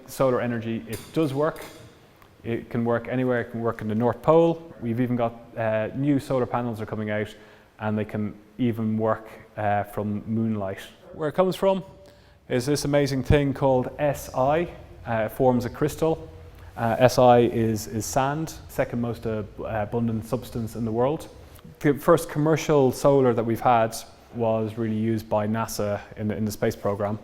Solar energy, it does work. It can work anywhere. It can work in the North Pole. We've even got new solar panels are coming out, and they can even work from moonlight. Where it comes from is this amazing thing called Si. It forms a crystal. Si is sand, second most abundant substance in the world. The first commercial solar that we've had was really used by NASA in the space program.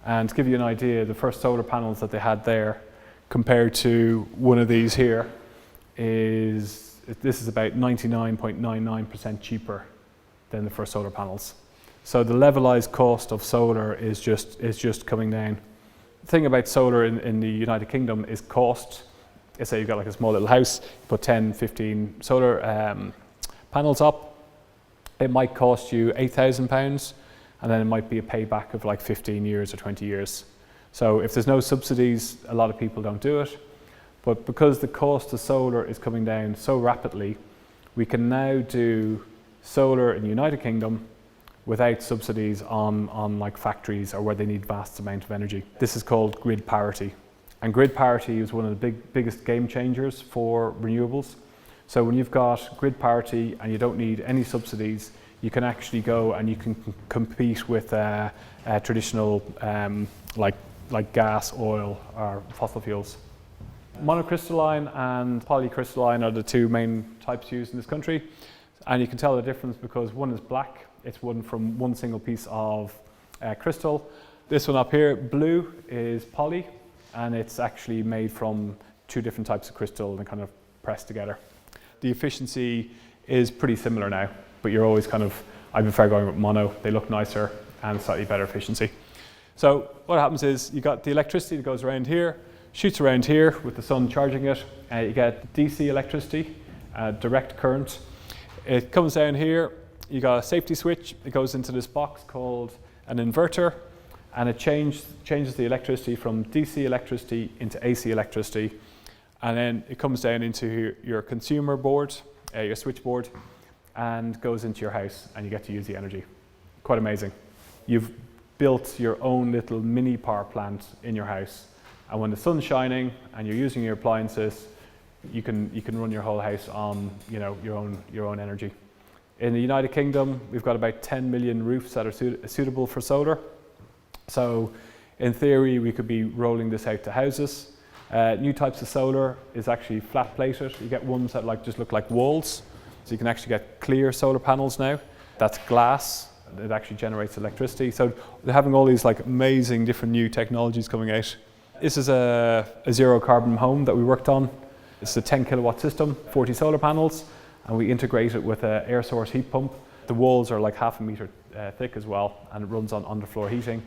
And to give you an idea, the first solar panels that they had there compared to one of these here this is about 99.99% cheaper than the first solar panels. So the levelized cost of solar is just coming down. The thing about solar in the United Kingdom is cost. Let's say you've got like a small little house, you put 10, 15 solar panels up. It might cost you £8,000, and then it might be a payback of like 15 years or 20 years. So if there's no subsidies, a lot of people don't do it. But because the cost of solar is coming down so rapidly, we can now do solar in the United Kingdom without subsidies on like factories or where they need vast amount of energy. This is called grid parity. And grid parity is one of the biggest game changers for renewables. So when you've got grid parity and you don't need any subsidies, you can actually go and you can compete with traditional like gas, oil, or fossil fuels. Monocrystalline and polycrystalline are the two main types used in this country. And you can tell the difference because one is black. It's one from one single piece of crystal. This one up here, blue, is poly, and it's actually made from two different types of crystal and kind of pressed together. The efficiency is pretty similar now, but you're always I prefer going with mono. They look nicer and slightly better efficiency. So what happens is you got the electricity that goes around here, shoots around here with the sun charging it. You get DC electricity, direct current. It comes down here. You got a safety switch. It goes into this box called an inverter, and it changes the electricity from DC electricity into AC electricity, and then it comes down into your consumer board, your switchboard, and goes into your house, and you get to use the energy. Quite amazing. You've built your own little mini power plant in your house, and when the sun's shining and you're using your appliances, you can run your whole house on your own energy. In the United Kingdom, we've got about 10 million roofs that are suitable for solar. So in theory, we could be rolling this out to houses. New types of solar is actually flat plated. You get ones that just look like walls. So you can actually get clear solar panels now. That's glass. It actually generates electricity. So they're having all these amazing different new technologies coming out. This is a zero carbon home that we worked on. It's a 10 kilowatt system, 40 solar panels, and we integrate it with an air source heat pump. The walls are like half a meter thick as well, and it runs on underfloor heating.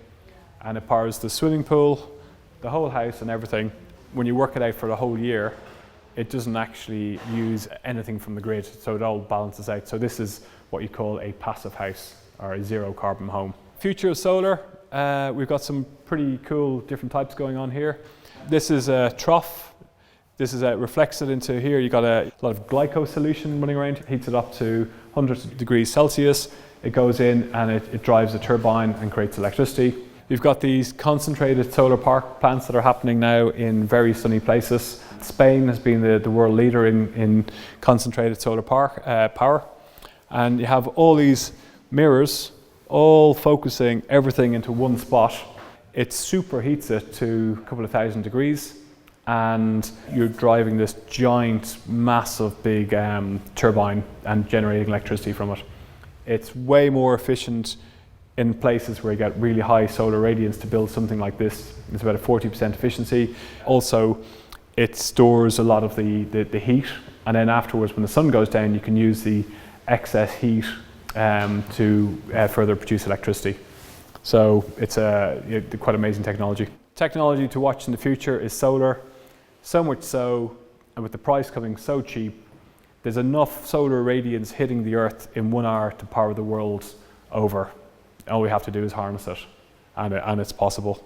And it powers the swimming pool, the whole house and everything. When you work it out for the whole year, it doesn't actually use anything from the grid, so it all balances out. So this is what you call a passive house or a zero carbon home. Future of solar, we've got some pretty cool different types going on here. This is a trough. This is reflects it into here. You've got a lot of glyco solution running around, heats it up to 100 degrees Celsius. It goes in and it drives a turbine and creates electricity. You've got these concentrated solar park plants that are happening now in very sunny places. Spain has been the world leader in concentrated solar power. And you have all these mirrors all focusing everything into one spot. It superheats it to a couple of thousand degrees, and you're driving this giant, massive, big turbine and generating electricity from it. It's way more efficient in places where you get really high solar radiance to build something like this. It's about a 40% efficiency. Also, it stores a lot of the heat, and then afterwards, when the sun goes down, you can use the excess heat to further produce electricity. So it's quite amazing technology. Technology to watch in the future is solar. So much so, and with the price coming so cheap, there's enough solar radiance hitting the Earth in 1 hour to power the world over. All we have to do is harness it, and it's possible.